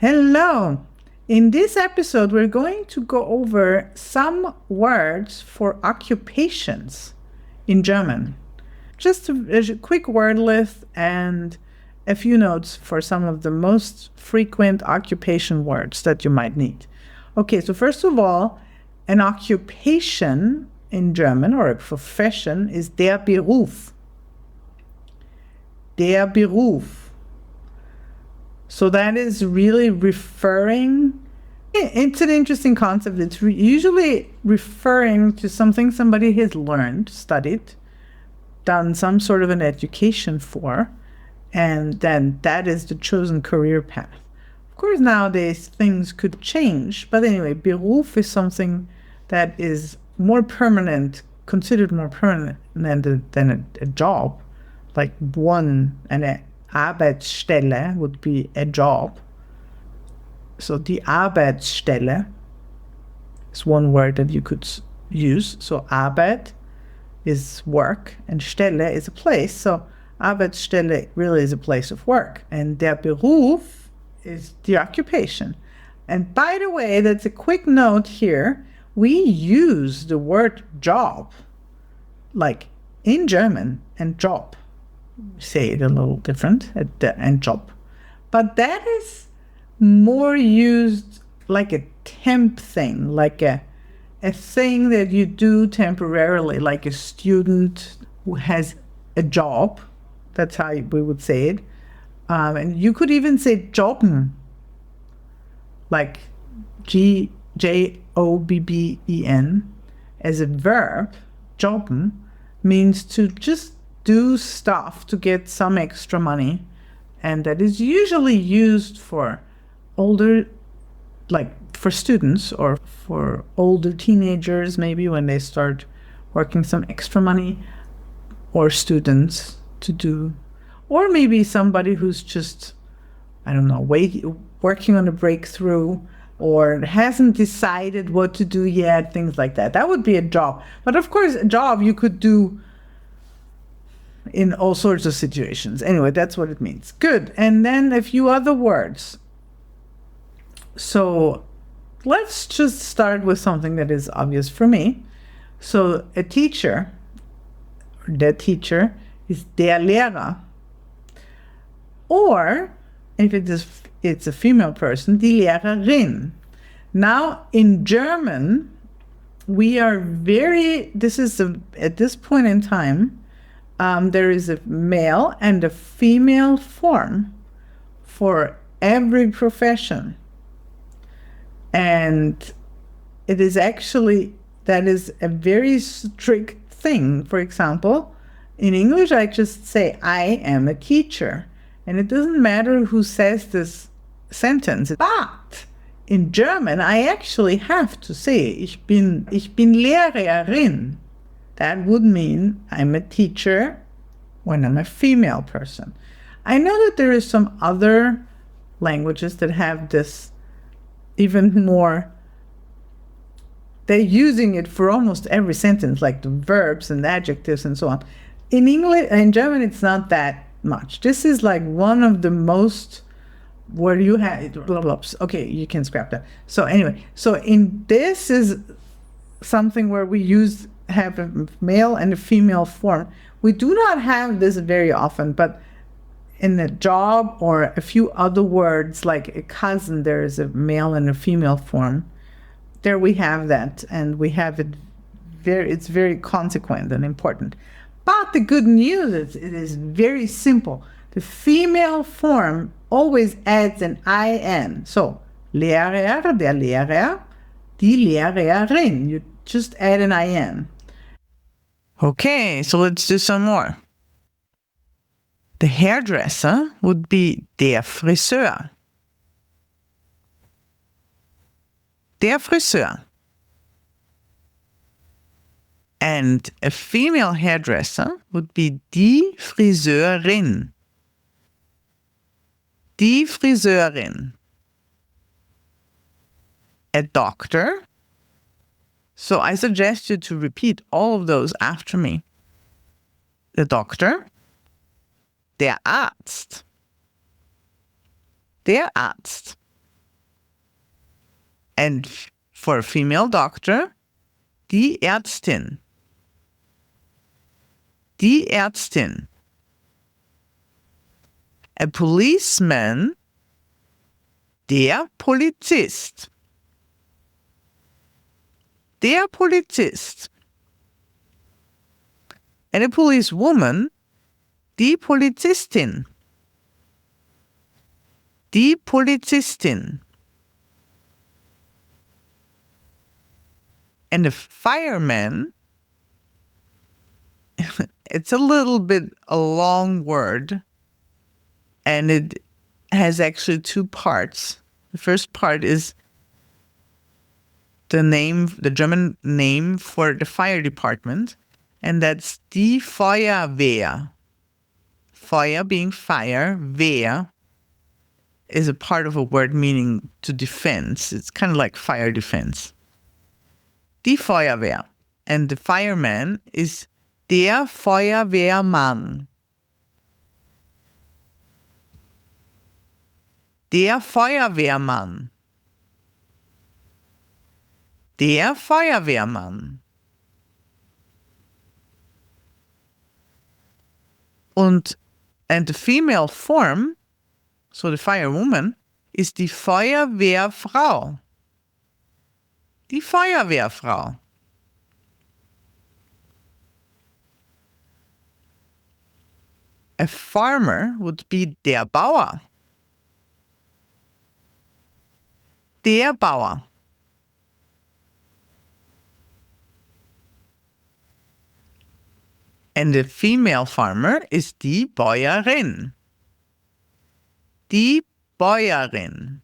Hello! In this episode, we're going to go over some words for occupations in German. Just a quick word list and a few notes for some of the most frequent occupation words that you might need. Okay, so first of all, an occupation in German or a profession is der Beruf. Der Beruf. So that is really referring, it's an interesting concept. It's usually referring to something somebody has learned, studied, done some sort of an education for, and then that is the chosen career path. Of course, nowadays things could change, but anyway, Beruf is something that is more permanent, considered more permanent than a job, like an Arbeitsstelle would be a job. So die Arbeitsstelle is one word that you could use. So Arbeit is work and Stelle is a place. So Arbeitsstelle really is a place of work. And der Beruf is the occupation. And by the way, that's a quick note here. We use the word job, like in German, and job. Say it a little different, and job. But that is more used like a temp thing, like a thing that you do temporarily, like a student who has a job. That's how we would say it. And you could even say jobben, like Jobben as a verb. Jobben means to just do stuff to get some extra money, and that is usually used for older, like for students or for older teenagers, maybe when they start working some extra money, or students to do, or maybe somebody who's just, I don't know, working on a breakthrough or hasn't decided what to do yet, things like that. That would be a job. But of course, a job you could do in all sorts of situations. Anyway, that's what it means. Good. And then a few other words. So let's just start with something that is obvious for me. So a teacher, the teacher, is der Lehrer. Or if it's a female person, die Lehrerin. Now in German, we are at this point in time, there is a male and a female form for every profession. And it is actually, that is a very strict thing. For example, in English, I just say, I am a teacher. And it doesn't matter who says this sentence. But in German, I actually have to say, ich bin Lehrerin. That would mean I'm a teacher when I'm a female person. I know that there is some other languages that have this even more. They're using it for almost every sentence, like the verbs and the adjectives and so on. In German, it's not that much. This is like one of the most where you have blah, blah, blah. Okay, you can scrap that. So anyway, this is something where we have a male and a female form. We do not have this very often, but in a job or a few other words, like a cousin, there is a male and a female form. There we have that, and we have it it's very consequent and important. But the good news is it is very simple. The female form always adds an IN. So, Lehrer, der Lehrer, die Lehrerin. You just add an IN. Okay, so let's do some more. The hairdresser would be der Friseur. Der Friseur. And a female hairdresser would be die Friseurin. Die Friseurin. A doctor. So I suggest you to repeat all of those after me. The doctor. Der Arzt. Der Arzt. And for a female doctor, die Ärztin. Die Ärztin. A policeman, der Polizist. Der Polizist. And a policewoman, die Polizistin. Die Polizistin. And a fireman, it's a little bit a long word, and it has actually two parts. The first part is the German name for the fire department, and that's die Feuerwehr. Feuer being fire, Wehr is a part of a word meaning to defense. It's kind of like fire defense. Die Feuerwehr. And the fireman is der Feuerwehrmann. Der Feuerwehrmann. Der Feuerwehrmann. And the female form, so the firewoman, is die Feuerwehrfrau. Die Feuerwehrfrau. A farmer would be der Bauer. Der Bauer. And the female farmer is die Bäuerin. Die Bäuerin.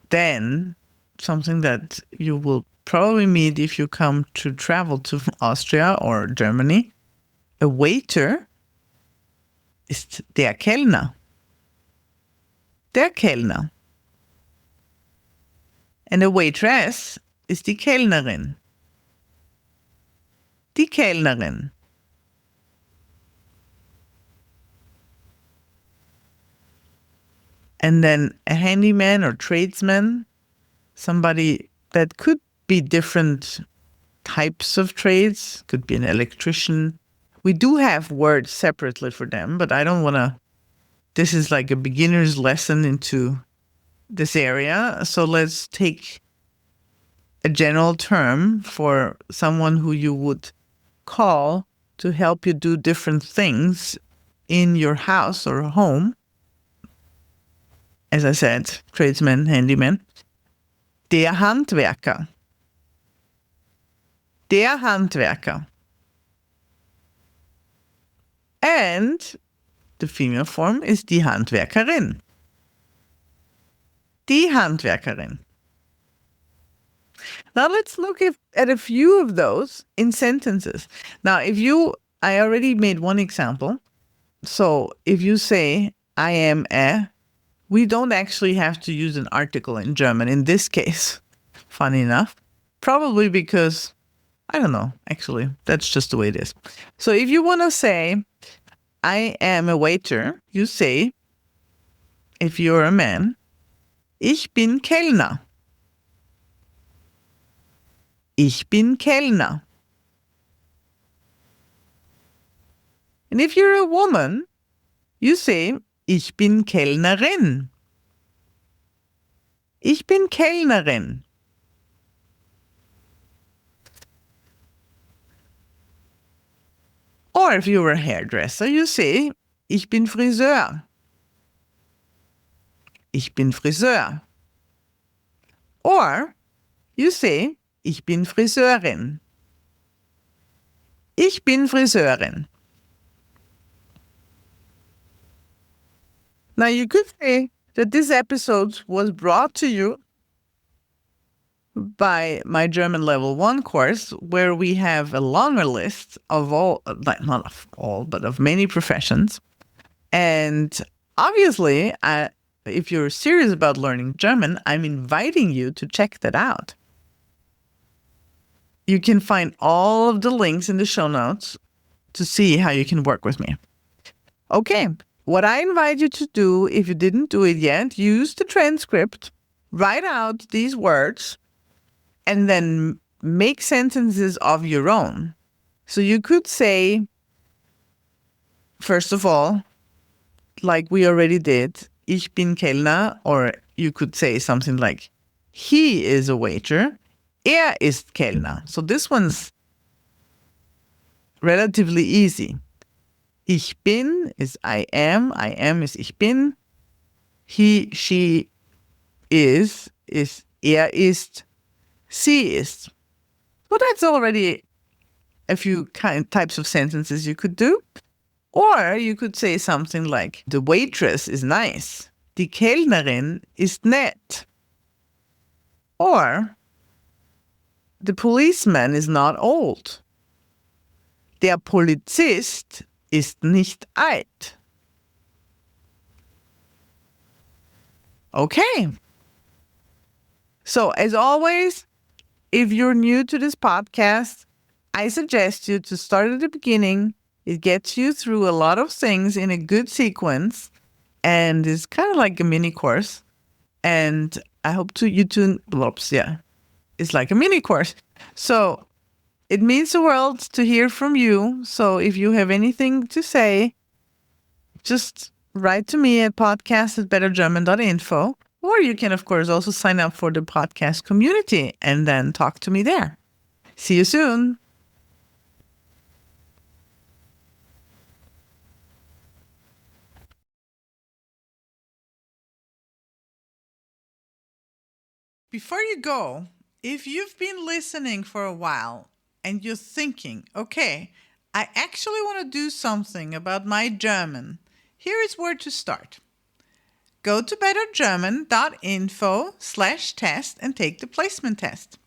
Then, something that you will probably meet if you come to travel to Austria or Germany, a waiter ist der Kellner. Der Kellner. And a waitress ist die Kellnerin. Die Kellnerin. And then a handyman or tradesman, somebody that could be different types of trades, could be an electrician. We do have words separately for them, but I don't want to. This is like a beginner's lesson into this area. So let's take a general term for someone who you would call to help you do different things in your house or home. As I said, tradesman, handyman. Der Handwerker. Der Handwerker. And the female form is die Handwerkerin. Die Handwerkerin. Now let's look at a few of those in sentences. Now, I already made one example. So if you say, I am a, we don't actually have to use an article in German in this case. Funny enough. Probably because, I don't know, actually, that's just the way it is. So if you want to say, I am a waiter, you say, if you're a man, ich bin Kellner. Ich bin Kellner. And if you're a woman, you say, ich bin Kellnerin. Ich bin Kellnerin. Or if you were a hairdresser, you say, ich bin Friseur. Ich bin Friseur. Or you say, ich bin Friseurin. Ich bin Friseurin. Now you could say that this episode was brought to you by my German Level 1 course, where we have a longer list of all, not of all, but of many professions. And obviously, if you're serious about learning German, I'm inviting you to check that out. You can find all of the links in the show notes to see how you can work with me. Okay, what I invite you to do, if you didn't do it yet, use the transcript, write out these words, and then make sentences of your own. So you could say, first of all, like we already did, ich bin Kellner, or you could say something like, he is a waiter, ist Kellner. So this one's relatively easy. Ich bin is I am is ich bin. He, she is ist, sie ist. So that's already a few types of sentences you could do. Or you could say something like, the waitress is nice. Die Kellnerin ist nett. Or, the policeman is not old. Der Polizist ist nicht alt. Okay. So, as always, if you're new to this podcast, I suggest you to start at the beginning. It gets you through a lot of things in a good sequence, and it's kind of like a mini course. And I hope you tune. Yeah, it's like a mini course. So it means the world to hear from you. So if you have anything to say, just write to me at podcast@bettergerman.info. Or you can, of course, also sign up for the podcast community and then talk to me there. See you soon. Before you go, if you've been listening for a while and you're thinking, okay, I actually want to do something about my German, here is where to start. Go to bettergerman.info/test and take the placement test.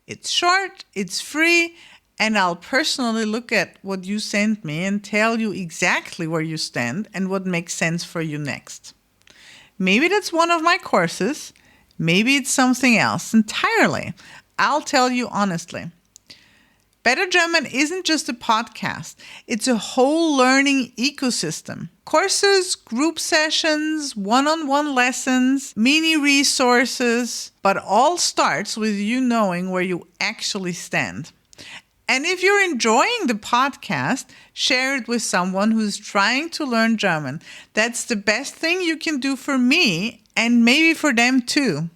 It's short, it's free, and I'll personally look at what you sent me and tell you exactly where you stand and what makes sense for you next. Maybe that's one of my courses. Maybe it's something else entirely. I'll tell you honestly. Better German isn't just a podcast. It's a whole learning ecosystem. Courses, group sessions, one-on-one lessons, mini resources, but all starts with you knowing where you actually stand. And if you're enjoying the podcast, share it with someone who's trying to learn German. That's the best thing you can do for me and maybe for them too.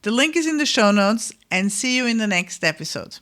The link is in the show notes, and see you in the next episode.